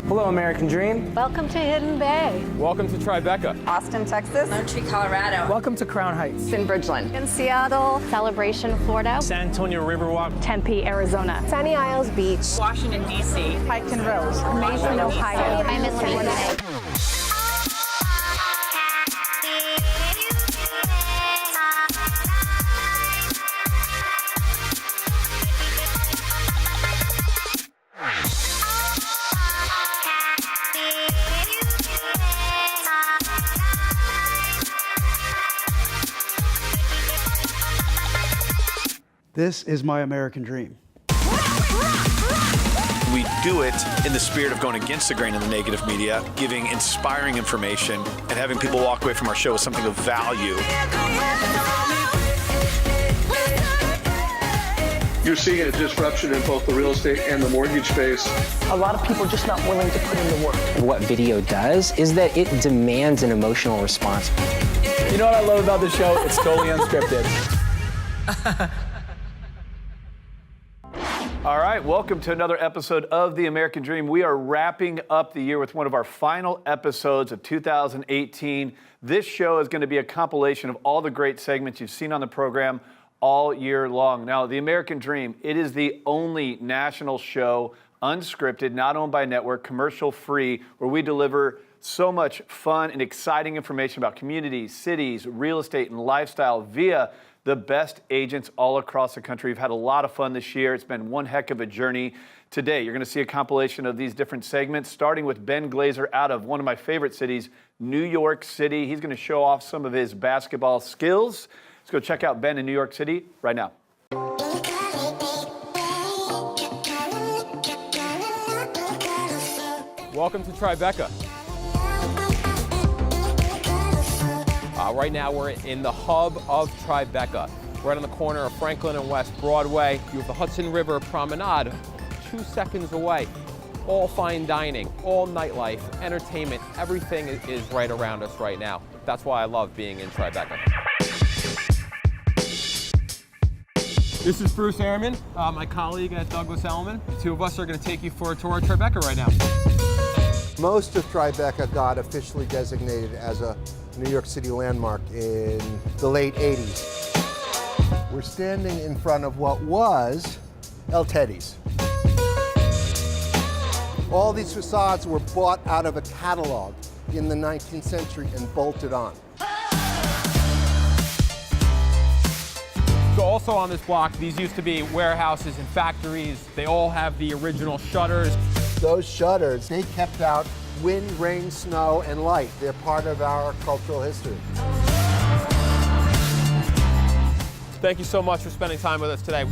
Hello, American Dream. Welcome to Hidden Bay. Welcome to Tribeca. Austin, Texas. Montreal, Colorado. Welcome to Crown Heights. In Bridgeland. In Seattle. Celebration, Florida. San Antonio Riverwalk. Tempe, Arizona. Sunny Isles Beach. Washington, D.C. Piketon Rose. Mason, Ohio. I'm in Winnipeg. This is my American dream. We do it in the spirit of going against the grain of the negative media, giving inspiring information, and having people walk away from our show with something of value. You're seeing a disruption in both the real estate and the mortgage space. A lot of people are just not willing to put in the work. What video does is that it demands an emotional response. You know what I love about the show? It's totally unscripted. All right, welcome to another episode of The American Dream. We are wrapping up the year with one of our final episodes of 2018. This show is going to be a compilation of all the great segments you've seen on the program all year long. Now, The American Dream, it is the only national show, unscripted, not owned by a network, commercial-free, where we deliver so much fun and exciting information about communities, cities, real estate, and lifestyle via the best agents all across the country. We've had a lot of fun this year. It's been one heck of a journey. Today, you're going to see a compilation of these different segments, starting with Ben Glazer out of one of my favorite cities, New York City. He's going to show off some of his basketball skills. Let's go check out Ben in New York City right now. Welcome to Tribeca. Right now we're in the hub of Tribeca, right on the corner of Franklin and West Broadway. You have the Hudson River Promenade 2 seconds away. All fine dining, all nightlife, entertainment, everything is right around us right now. That's why I love being in Tribeca. This is Bruce Ehrmann, my colleague at Douglas Elliman. The two of us are going to take you for a tour of Tribeca right now. Most of Tribeca got officially designated as a New York City landmark in the late 80s. We're standing in front of what was El Teddy's. All these facades were bought out of a catalog in the 19th century and bolted on. So also on this block, these used to be warehouses and factories. They all have the original shutters. Those shutters, they kept out wind, rain, snow, and light. They're part of our cultural history. Thank you so much for spending time with us today.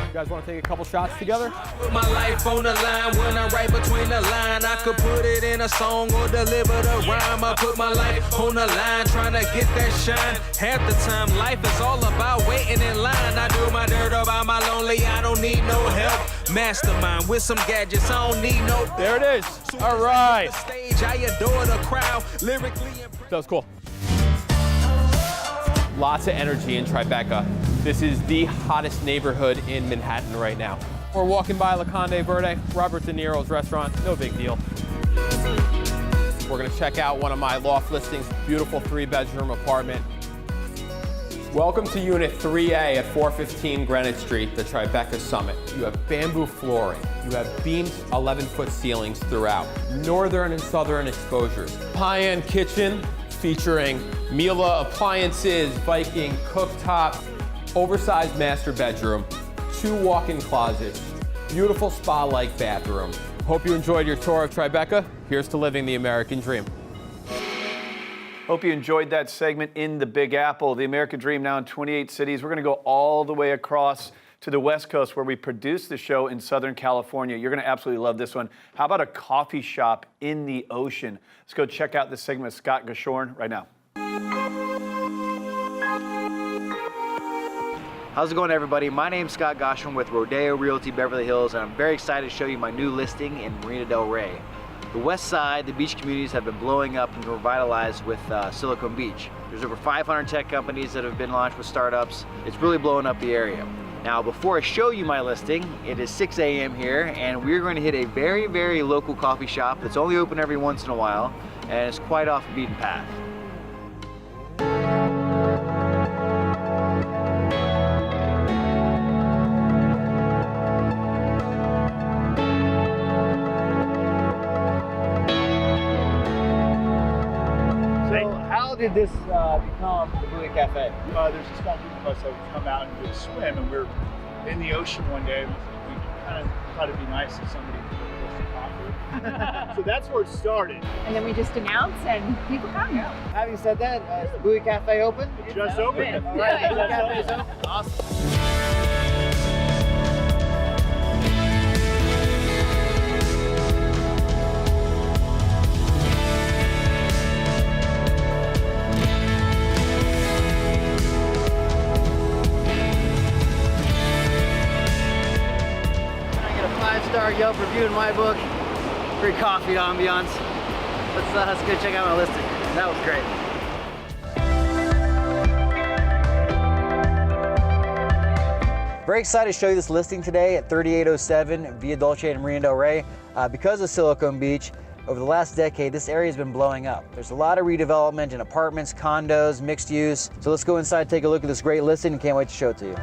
You guys want to take a couple shots together? Put my life on the line when I'm right between the line. I could put it in a song or deliver the rhyme. I put my life on the line trying to get that shine. Half the time life is all about waiting in line. I do my dirt about my lonely, I don't need no help. Mastermind with some gadgets, I don't need no. There it is. All right. Stage, I adore the crowd. Lyrically That was cool. Lots of energy in Tribeca. This is the hottest neighborhood in Manhattan right now. We're walking by La Conde Verde, Robert De Niro's restaurant, no big deal. We're gonna check out one of my loft listings, beautiful 3-bedroom apartment. Welcome to Unit 3A at 415 Greenwich Street, the Tribeca Summit. You have bamboo flooring. You have beamed 11-foot ceilings throughout. Northern and southern exposures. High-end kitchen featuring Miele appliances, Viking cooktop, oversized master bedroom, 2 walk-in closets, beautiful spa-like bathroom. Hope you enjoyed your tour of Tribeca. Here's to living the American dream. Hope you enjoyed that segment in the Big Apple. The American Dream now in 28 cities. We're going to go all the way across to the West Coast where we produce the show in Southern California. You're going to absolutely love this one. How about a coffee shop in the ocean? Let's go check out this segment with Scott Goshorn right now. How's it going, everybody? My name's Scott Goshorn with Rodeo Realty Beverly Hills, and I'm very excited to show you my new listing in Marina del Rey. The west side, the beach communities have been blowing up and revitalized with Silicon Beach. There's over 500 tech companies that have been launched with startups. It's really blowing up the area. Now, before I show you my listing, it is 6 a.m. here, and we're going to hit a very, very local coffee shop that's only open every once in a while, and it's quite off the beaten path. How did this become the Buoy Cafe? There's a small group of us that would come out and do a swim, and we're in the ocean one day. We kind of thought it'd be nice if somebody could give us a coffee. So that's where it started. And then we just announce and people come. Yeah. Having said that, is the Buoy Cafe open? It just opened. All right, the Buoy Cafe is open. Awesome. Yelp review in my book. Great coffee ambiance. Let's go check out my listing. That was great. Very excited to show you this listing today at 3807 Via Dolce and Marina del Rey. Because of Silicon Beach, over the last decade, this area has been blowing up. There's a lot of redevelopment in apartments, condos, mixed use. So let's go inside and take a look at this great listing. Can't wait to show it to you.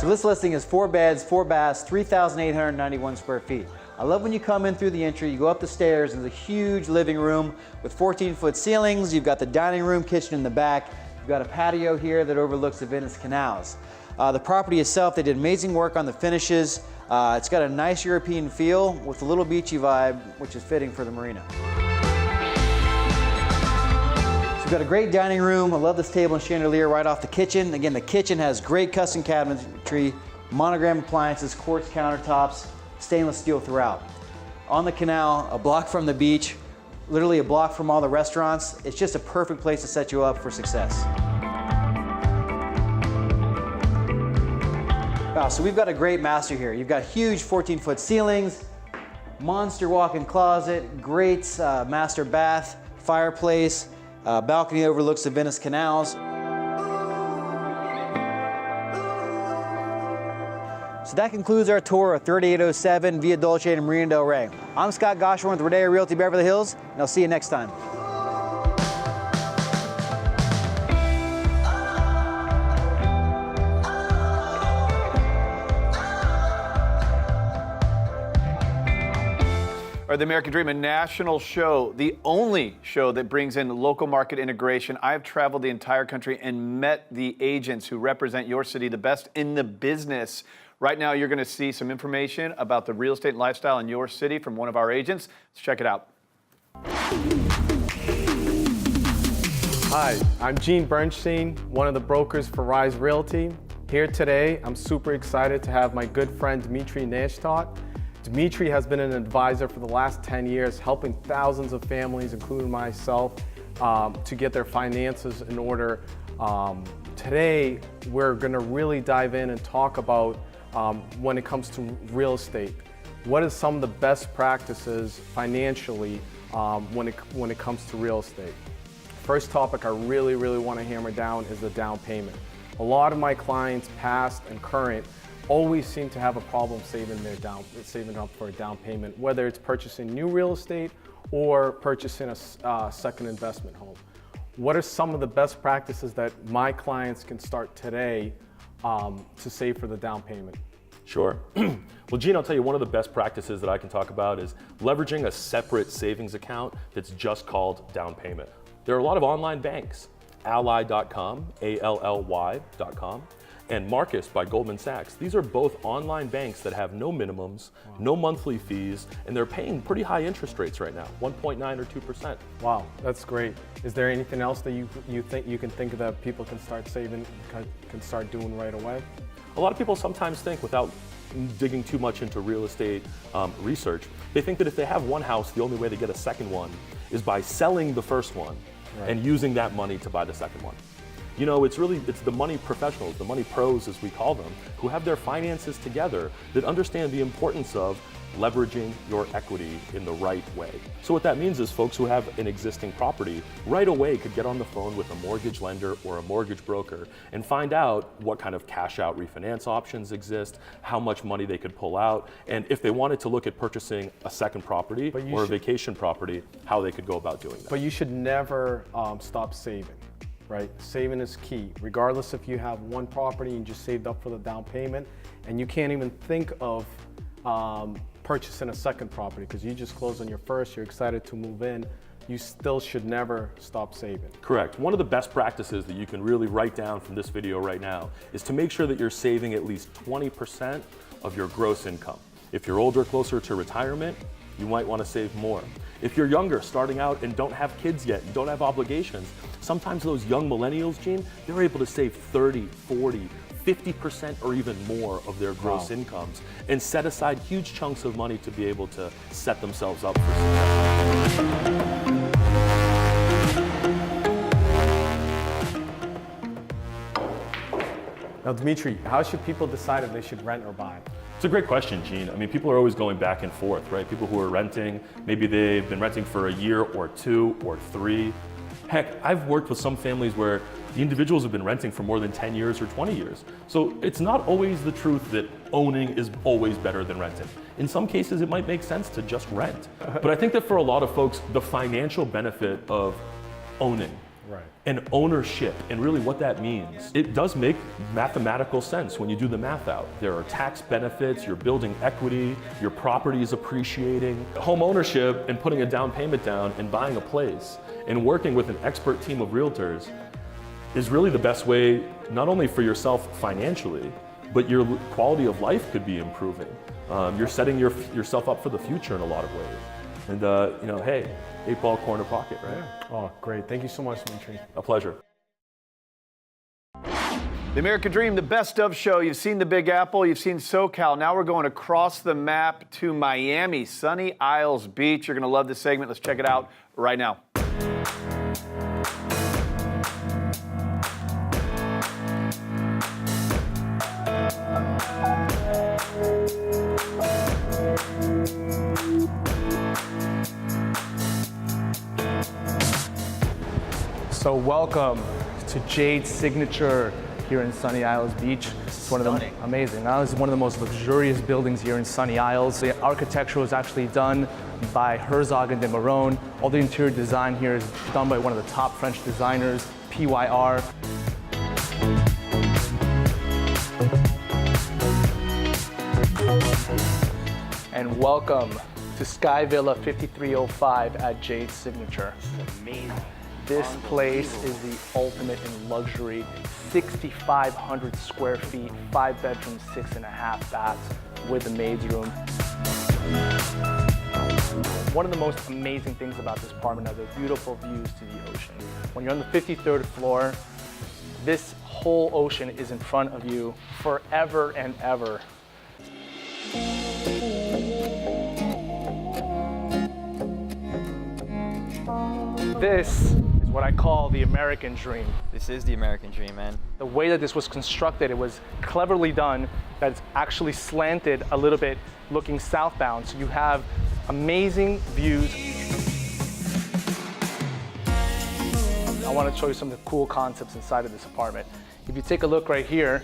So this listing is 4 beds, 4 baths, 3,891 square feet. I love when you come in through the entry, you go up the stairs, and there's a huge living room with 14-foot ceilings. You've got the dining room, kitchen in the back. You've got a patio here that overlooks the Venice canals. The property itself, they did amazing work on the finishes. It's got a nice European feel with a little beachy vibe, which is fitting for the marina. We've got a great dining room. I love this table and chandelier right off the kitchen. Again, the kitchen has great custom cabinetry, monogram appliances, quartz countertops, stainless steel throughout. On the canal, a block from the beach, literally a block from all the restaurants. It's just a perfect place to set you up for success. Wow, so we've got a great master here. You've got huge 14-foot ceilings, monster walk-in closet, great master bath, fireplace, balcony overlooks the Venice canals. So that concludes our tour of 3807 Via Dolce and Marina del Rey. I'm Scott Goshorn with Rodeo Realty Beverly Hills, and I'll see you next time. Or the American Dream, a national show, the only show that brings in local market integration. I've traveled the entire country and met the agents who represent your city, the best in the business. Right now, you're going to see some information about the real estate lifestyle in your city from one of our agents. Let's check it out. Hi, I'm Gene Bernshtein, one of the brokers for Rise Realty. Here today, I'm super excited to have my good friend Dimitry Neyshtadt. Dimitry has been an advisor for the last 10 years, helping thousands of families, including myself, to get their finances in order. Today, we're going to really dive in and talk about when it comes to real estate. What is some of the best practices financially when it comes to real estate? First topic I really want to hammer down is the down payment. A lot of my clients, past and current, always seem to have a problem saving up for a down payment, whether it's purchasing new real estate or purchasing a second investment home. What are some of the best practices that my clients can start today to save for the down payment? Sure. Well, Gene, I'll tell you, one of the best practices that I can talk about is leveraging a separate savings account that's just called down payment. There are a lot of online banks, Ally.com, ALLY.com, and Marcus by Goldman Sachs. These are both online banks that have no minimums, no monthly fees, and they're paying pretty high interest rates right now, 1.9 or 2%. Wow, that's great. Is there anything else that you can think of that people can start saving, can start doing right away? A lot of people sometimes think, without digging too much into real estate research, they think that if they have one house, the only way to get a second one is by selling the first one and using that money to buy the second one. You know, it's the money professionals, the money pros as we call them, who have their finances together, that understand the importance of leveraging your equity in the right way. So what that means is folks who have an existing property right away could get on the phone with a mortgage lender or a mortgage broker and find out what kind of cash out refinance options exist, how much money they could pull out, and if they wanted to look at purchasing a second property or a vacation property, how they could go about doing that. But you should never stop saving, right? Saving is key. Regardless if you have one property and just saved up for the down payment, and you can't even think of purchasing a second property because you just closed on your first, you're excited to move in, you still should never stop saving. Correct. One of the best practices that you can really write down from this video right now is to make sure that you're saving at least 20% of your gross income. If you're older, closer to retirement, you might want to save more. If you're younger, starting out and don't have kids yet, and don't have obligations, sometimes those young millennials, Gene, they're able to save 30, 40, 50% or even more of their gross incomes and set aside huge chunks of money to be able to set themselves up for success. Now, Dimitry, how should people decide if they should rent or buy? It's a great question, Gene. I mean, people are always going back and forth, right? People who are renting, maybe they've been renting for a year or 2 or 3. Heck, I've worked with some families where the individuals have been renting for more than 10 years or 20 years. So it's not always the truth that owning is always better than renting. In some cases, it might make sense to just rent. But I think that for a lot of folks, the financial benefit of owning and ownership, and really what that means, it does make mathematical sense when you do the math out. There are tax benefits, you're building equity, your property is appreciating. Home ownership and putting a down payment down and buying a place and working with an expert team of realtors is really the best way, not only for yourself financially, but your quality of life could be improving. You're setting yourself up for the future in a lot of ways. And you know, hey, 8-ball corner pocket, right? Yeah. Oh, great. Thank you so much, Dimitry. A pleasure. The American Dream, the best of show. You've seen the Big Apple, you've seen SoCal. Now we're going across the map to Miami, Sunny Isles Beach. You're going to love this segment. Let's check it out right now. So welcome to Jade's Signature here in Sunny Isles Beach. It's one of the amazing. Now, this is one of the most luxurious buildings here in Sunny Isles. The architecture was actually done by Herzog and de Meuron. All the interior design here is done by one of the top French designers, PYR. And welcome to Sky Villa 5305 at Jade's Signature. This is amazing. This place is the ultimate in luxury. 6,500 square feet, 5 bedrooms, 6.5 baths with a maid's room. One of the most amazing things about this apartment are the beautiful views to the ocean. When you're on the 53rd floor, this whole ocean is in front of you forever and ever. This is what I call the American dream. This is the American dream, man. The way that this was constructed, it was cleverly done, that it's actually slanted a little bit looking southbound, so you have amazing views. I want to show you some of the cool concepts inside of this apartment. If you take a look right here,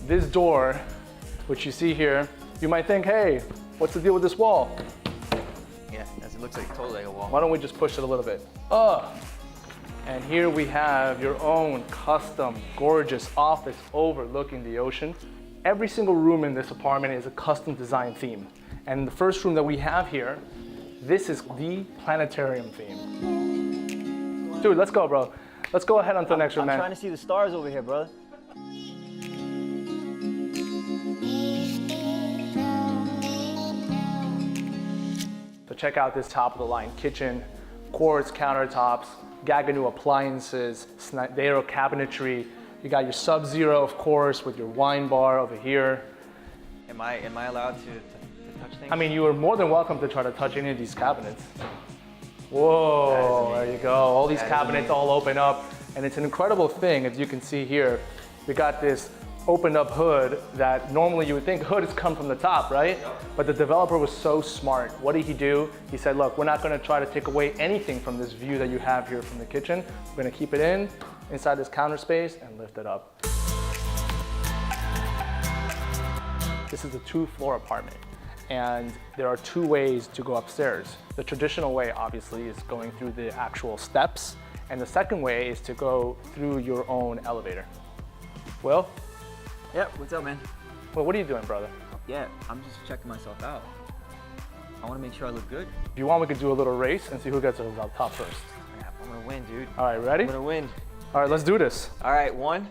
this door, which you see here, you might think, hey, what's the deal with this wall? Yeah, it looks like totally like a wall. Why don't we just push it a little bit? And here we have your own custom, gorgeous office overlooking the ocean. Every single room in this apartment is a custom design theme. And the first room that we have here, this is the planetarium theme. Dude, let's go, bro. Let's go ahead onto the next room, man. I'm trying to see the stars over here, brother. So check out this top of the line kitchen, quartz countertops, Gaggenau appliances, Snidero cabinetry. You got your Sub-Zero, of course, with your wine bar over here. Am I allowed to touch things? I mean, you are more than welcome to try to touch any of these cabinets. Whoa, there you go. All these cabinets all open up. And it's an incredible thing, as you can see here. We got this opened up hood that normally you would think hood has come from the top, right? But the developer was so smart. What did he do? He said, look, we're not gonna try to take away anything from this view that you have here from the kitchen. We're gonna keep it inside this counter space and lift it up. This is a 2-floor apartment. And there are 2 ways to go upstairs. The traditional way, obviously, is going through the actual steps. And the second way is to go through your own elevator. Will? Yep, what's up, man? Well, what are you doing, brother? Yeah, I'm just checking myself out. I want to make sure I look good. If you want, we could do a little race and see who gets us up top first. Yeah, I'm gonna win, dude. All right, ready? I'm gonna win. All right, let's do this. All right, 1,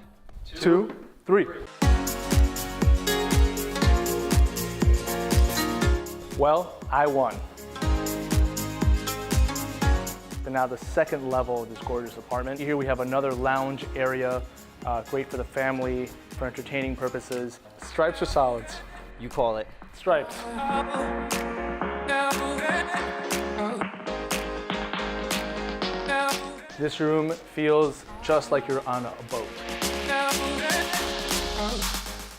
2, 3. Well, I won. And now the second level of this gorgeous apartment. Here we have another lounge area, great for the family, for entertaining purposes. Stripes or solids? You call it. Stripes. This room feels just like you're on a boat.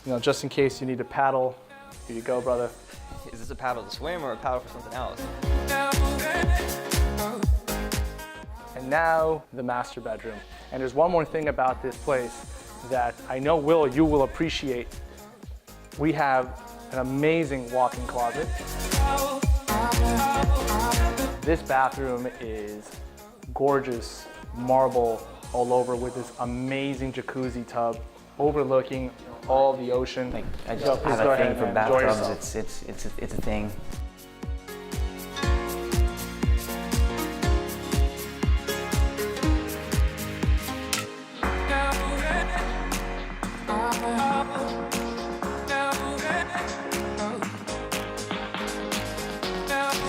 You know, just in case you need to paddle, here you go, brother. Is this a paddle to swim or a paddle for something else? And now, the master bedroom. And there's one more thing about this place that I know, Will, you will appreciate. We have an amazing walk-in closet. This bathroom is gorgeous, marble all over with this amazing jacuzzi tub overlooking all the ocean. I just have a thing for bathrooms. It's a thing.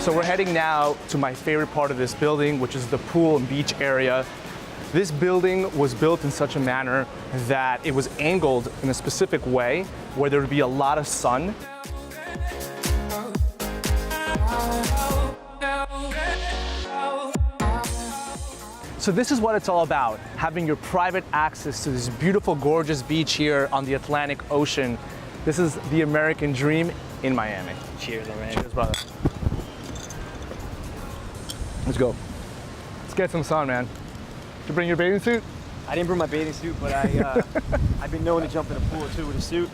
So we're heading now to my favorite part of this building, which is the pool and beach area. This building was built in such a manner that it was angled in a specific way where there would be a lot of sun. So this is what it's all about, having your private access to this beautiful, gorgeous beach here on the Atlantic Ocean. This is the American dream in Miami. Cheers, all right. Cheers, brother. Let's go. Let's get some sun, man. Did you bring your bathing suit? I didn't bring my bathing suit, but I've been known to jump in a pool or two with a suit.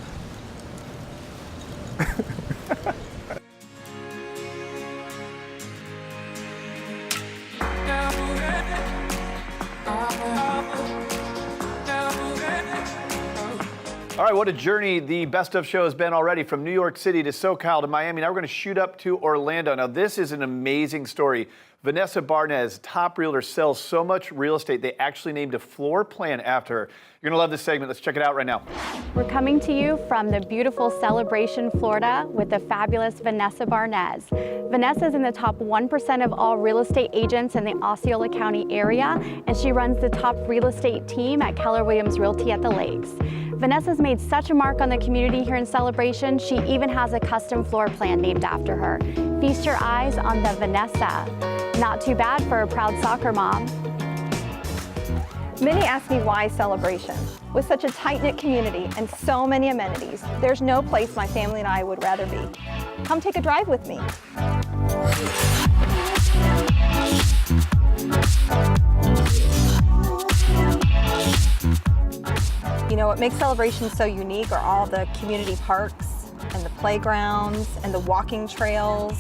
All right, what a journey the Best of show has been already, from New York City to SoCal to Miami. Now we're going to shoot up to Orlando. Now this is an amazing story. Vanessa Barnes, top realtor, sells so much real estate, they actually named a floor plan after her. You're going to love this segment. Let's check it out right now. We're coming to you from the beautiful Celebration, Florida, with the fabulous Vanessa Barnes. Vanessa is in the top 1% of all real estate agents in the Osceola County area, and she runs the top real estate team at Keller Williams Realty at the Lakes. Vanessa's made such a mark on the community here in Celebration, she even has a custom floor plan named after her. Feast your eyes on the Vanessa. Not too bad for a proud soccer mom. Many ask me why Celebration. With such a tight-knit community and so many amenities, there's no place my family and I would rather be. Come take a drive with me. You know, what makes Celebration so unique are all the community parks and the playgrounds and the walking trails.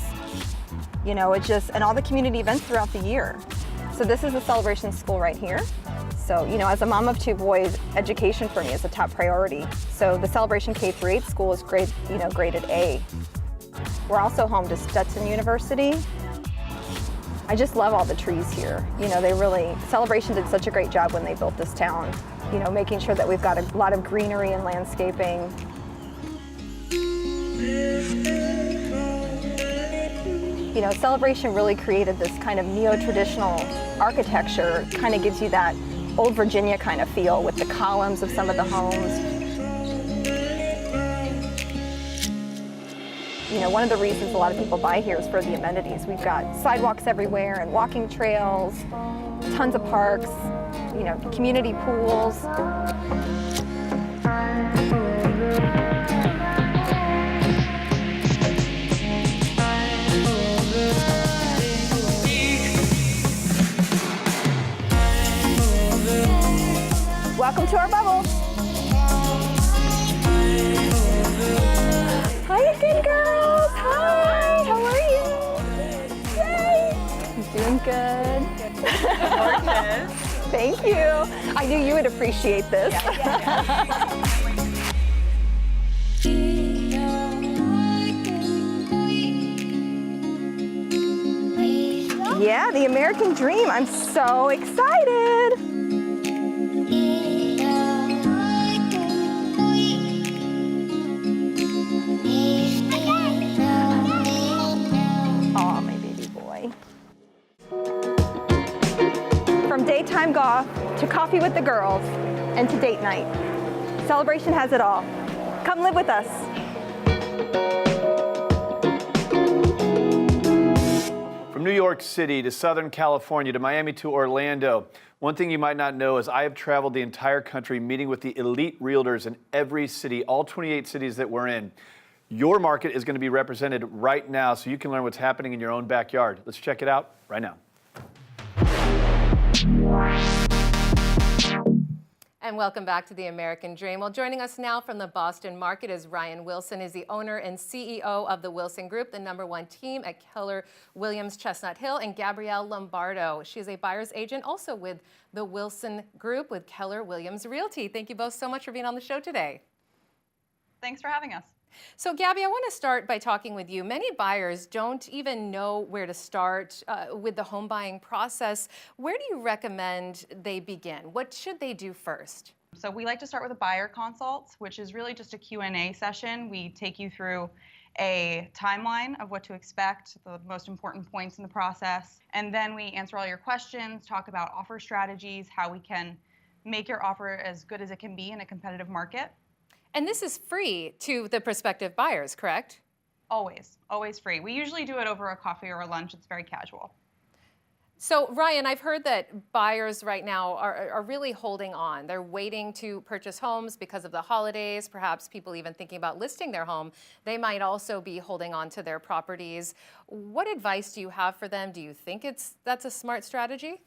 You know, it's just, and all the community events throughout the year. So this is the Celebration School right here. So, you know, as a mom of 2 boys, education for me is a top priority. So the Celebration K-8 school is graded A. We're also home to Stetson University. I just love all the trees here. You know, Celebration did such a great job when they built this town. You know, making sure that we've got a lot of greenery and landscaping. You know, Celebration really created this kind of neo-traditional architecture, kind of gives you that old Virginia kind of feel with the columns of some of the homes. You know, one of the reasons a lot of people buy here is for the amenities. We've got sidewalks everywhere and walking trails, tons of parks, you know, community pools. Welcome to our bubble. Hi, good girls. Hi, how are you? Yay. Doing good. Gorgeous. Thank you. I knew you would appreciate this. Yeah, the American dream. I'm so excited. Oh, my baby boy. From daytime golf to coffee with the girls and to date night, Celebration has it all. Come live with us. From New York City to Southern California to Miami to Orlando, one thing you might not know is I have traveled the entire country meeting with the elite realtors in every city, all 28 cities that we're in. Your market is going to be represented right now so you can learn what's happening in your own backyard. Let's check it out right now. And welcome back to the American Dream. Well, joining us now from the Boston market is Ryan Wilson, is the owner and CEO of the Wilson Group, the #1 team at Keller Williams Chestnut Hill, and Gabrielle Lombardo. She is a buyer's agent also with the Wilson Group with Keller Williams Realty. Thank you both so much for being on the show today. Thanks for having us. So Gabby, I want to start by talking with you. Many buyers don't even know where to start with the home buying process. Where do you recommend they begin? What should they do first? So we like to start with a buyer consult, which is really just a Q&A session. We take you through a timeline of what to expect, the most important points in the process, and then we answer all your questions, talk about offer strategies, how we can make your offer as good as it can be in a competitive market. And this is free to the prospective buyers, correct? Always, always free. We usually do it over a coffee or a lunch. It's very casual. So Ryan, I've heard that buyers right now are really holding on. They're waiting to purchase homes because of the holidays, perhaps people even thinking about listing their home. They might also be holding on to their properties. What advice do you have for them? Do you think that's a smart strategy?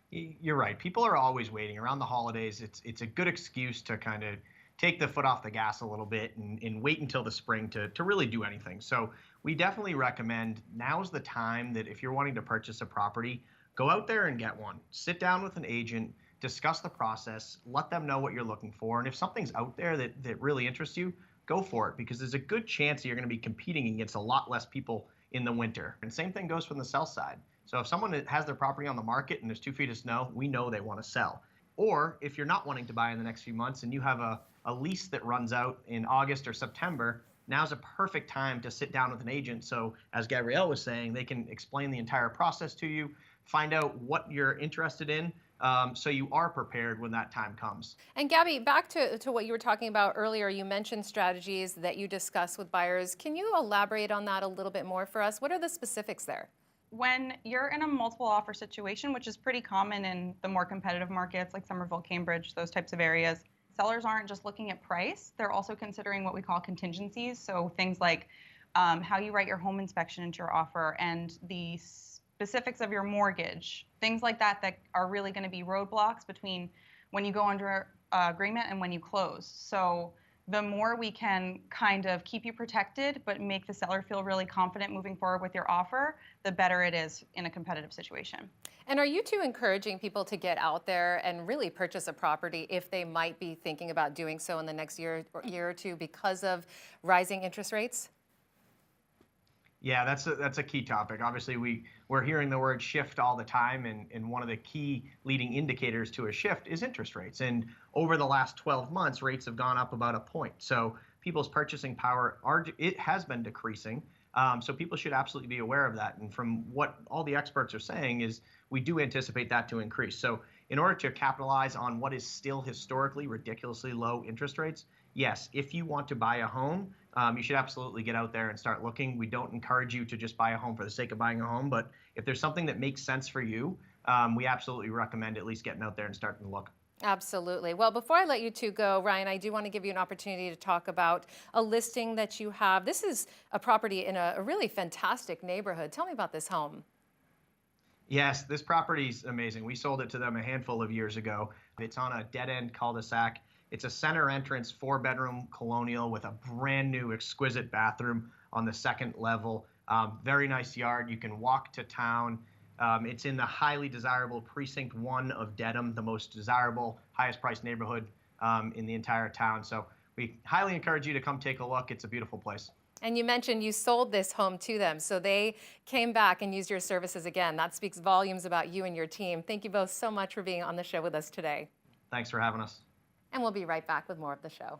You're right. People are always waiting. Around the holidays, it's a good excuse to kind of take the foot off the gas a little bit and wait until the spring to really do anything. So we definitely recommend now's the time that if you're wanting to purchase a property, go out there and get one. Sit down with an agent, discuss the process, let them know what you're looking for. And if something's out there that really interests you, go for it, because there's a good chance that you're going to be competing against a lot less people in the winter. And same thing goes from the sell side. So if someone has their property on the market and there's 2 feet of snow, we know they want to sell. Or if you're not wanting to buy in the next few months and you have a lease that runs out in August or September, now's a perfect time to sit down with an agent. So as Gabrielle was saying, they can explain the entire process to you, find out what you're interested in, so you are prepared when that time comes. And Gabby, back to what you were talking about earlier, you mentioned strategies that you discuss with buyers. Can you elaborate on that a little bit more for us? What are the specifics there? When you're in a multiple offer situation, which is pretty common in the more competitive markets like Somerville, Cambridge, those types of areas, sellers aren't just looking at price, they're also considering what we call contingencies. So things like how you write your home inspection into your offer and the specifics of your mortgage, things like that that are really going to be roadblocks between when you go under agreement and when you close. So the more we can kind of keep you protected but make the seller feel really confident moving forward with your offer, the better it is in a competitive situation. And are you two encouraging people to get out there and really purchase a property if they might be thinking about doing so in the next year or two because of rising interest rates? Yeah, that's a key topic. Obviously, we're hearing the word shift all the time, and one of the key leading indicators to a shift is interest rates. And over the last 12 months, rates have gone up about a point. So people's purchasing power, it has been decreasing. So people should absolutely be aware of that. And from what all the experts are saying is we do anticipate that to increase. So in order to capitalize on what is still historically ridiculously low interest rates, yes, if you want to buy a home, you should absolutely get out there and start looking. We don't encourage you to just buy a home for the sake of buying a home, but if there's something that makes sense for you, we absolutely recommend at least getting out there and starting to look. Absolutely. Well, before I let you two go, Ryan, I do want to give you an opportunity to talk about a listing that you have. This is a property in a really fantastic neighborhood. Tell me about this home. Yes, this property's amazing. We sold it to them a handful of years ago. It's on a dead-end cul-de-sac. It's a center entrance, 4-bedroom colonial with a brand new exquisite bathroom on the second level. Very nice yard. You can walk to town. It's in the highly desirable Precinct 1 of Dedham, the most desirable, highest priced neighborhood in the entire town. So we highly encourage you to come take a look. It's a beautiful place. And you mentioned you sold this home to them, so they came back and used your services again. That speaks volumes about you and your team. Thank you both so much for being on the show with us today. Thanks for having us. And we'll be right back with more of the show.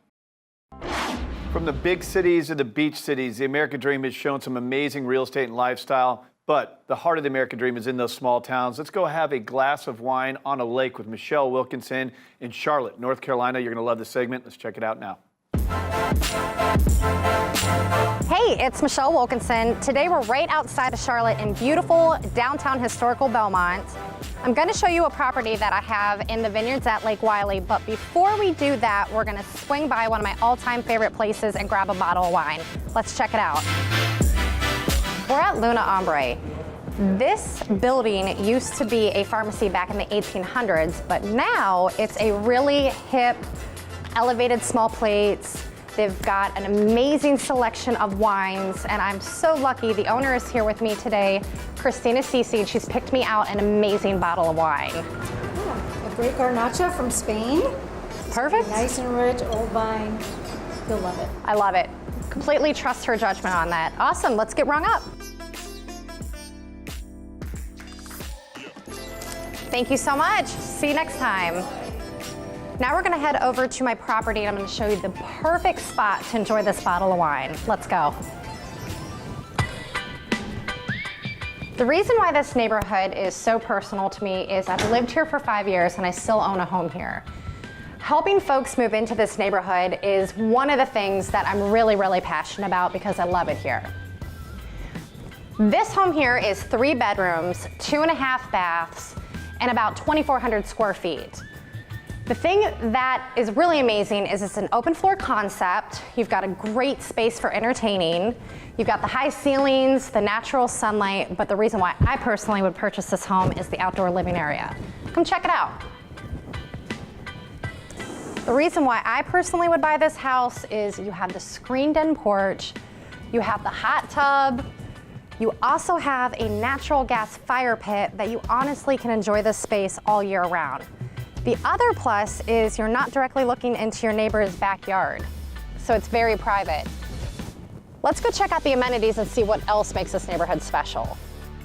From the big cities to the beach cities, the American Dream has shown some amazing real estate and lifestyle. But the heart of the American Dream is in those small towns. Let's go have a glass of wine on a lake with Michelle Wilkinson in Charlotte, North Carolina. You're going to love this segment. Let's check it out now. Hey, it's Michelle Wilkinson. Today we're right outside of Charlotte in beautiful downtown historical Belmont. I'm going to show you a property that I have in the vineyards at Lake Wylie, but before we do that, we're going to swing by one of my all-time favorite places and grab a bottle of wine. Let's check it out. We're at Luna Ombre. This building used to be a pharmacy back in the 1800s, but now it's a really hip, elevated small plates. They've got an amazing selection of wines, and I'm so lucky. The owner is here with me today, Christina Cece, and she's picked me out an amazing bottle of wine. Yeah, a great Garnacha from Spain. Perfect. Nice and rich, old vine. You'll love it. I love it. Completely trust her judgment on that. Awesome, let's get rung up. Thank you so much. See you next time. Now we're gonna head over to my property and I'm gonna show you the perfect spot to enjoy this bottle of wine. Let's go. The reason why this neighborhood is so personal to me is I've lived here for 5 years and I still own a home here. Helping folks move into this neighborhood is one of the things that I'm really, really passionate about because I love it here. This home here is 3 bedrooms, 2.5 baths, and about 2,400 square feet. The thing that is really amazing is it's an open floor concept. You've got a great space for entertaining. You've got the high ceilings, the natural sunlight, but the reason why I personally would purchase this home is the outdoor living area. Come check it out. The reason why I personally would buy this house is you have the screened-in porch, you have the hot tub, you also have a natural gas fire pit that you honestly can enjoy this space all year round. The other plus is you're not directly looking into your neighbor's backyard, so it's very private. Let's go check out the amenities and see what else makes this neighborhood special.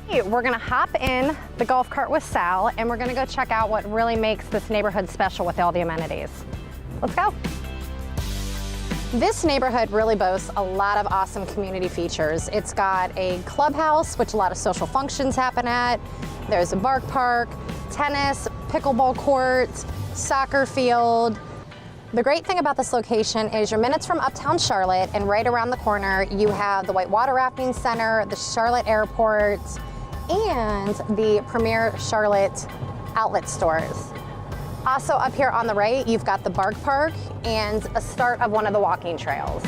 We're gonna hop in the golf cart with Sal, and we're gonna go check out what really makes this neighborhood special with all the amenities. Let's go. This neighborhood really boasts a lot of awesome community features. It's got a clubhouse, which a lot of social functions happen at. There's a bark park, tennis, pickleball courts, soccer field. The great thing about this location is you're minutes from uptown Charlotte, and right around the corner you have the Whitewater Rafting Center, the Charlotte Airport, and the premier Charlotte outlet stores. Also up here on the right, you've got the Bark Park and a start of one of the walking trails.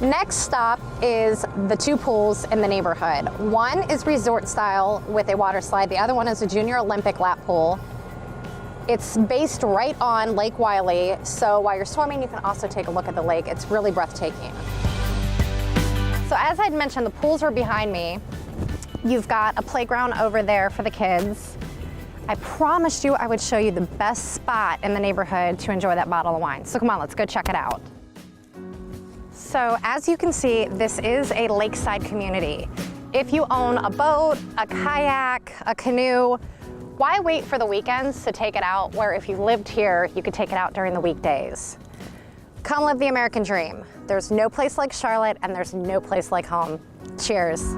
Next stop is the 2 pools in the neighborhood. One is resort style with a water slide. The other one is a junior Olympic lap pool. It's based right on Lake Wylie, so while you're swimming, you can also take a look at the lake. It's really breathtaking. So as I'd mentioned, the pools are behind me. You've got a playground over there for the kids. I promised you I would show you the best spot in the neighborhood to enjoy that bottle of wine. So come on, let's go check it out. So as you can see, this is a lakeside community. If you own a boat, a kayak, a canoe, why wait for the weekends to take it out where if you lived here, you could take it out during the weekdays? Come live the American dream. There's no place like Charlotte and there's no place like home. Cheers.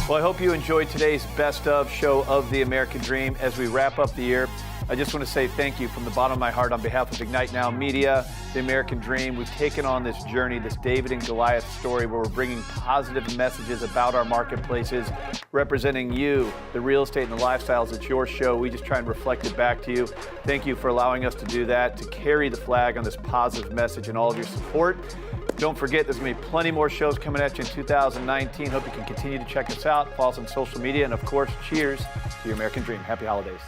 Well, I hope you enjoyed today's Best Of show of the American Dream as we wrap up the year. I just want to say thank you from the bottom of my heart on behalf of Ignite Now Media, the American Dream. We've taken on this journey, this David and Goliath story, where we're bringing positive messages about our marketplaces, representing you, the real estate and the lifestyles. It's your show. We just try and reflect it back to you. Thank you for allowing us to do that, to carry the flag on this positive message and all of your support. Don't forget, there's going to be plenty more shows coming at you in 2019. Hope you can continue to check us out. Follow us on social media. And, of course, cheers to your American Dream. Happy holidays.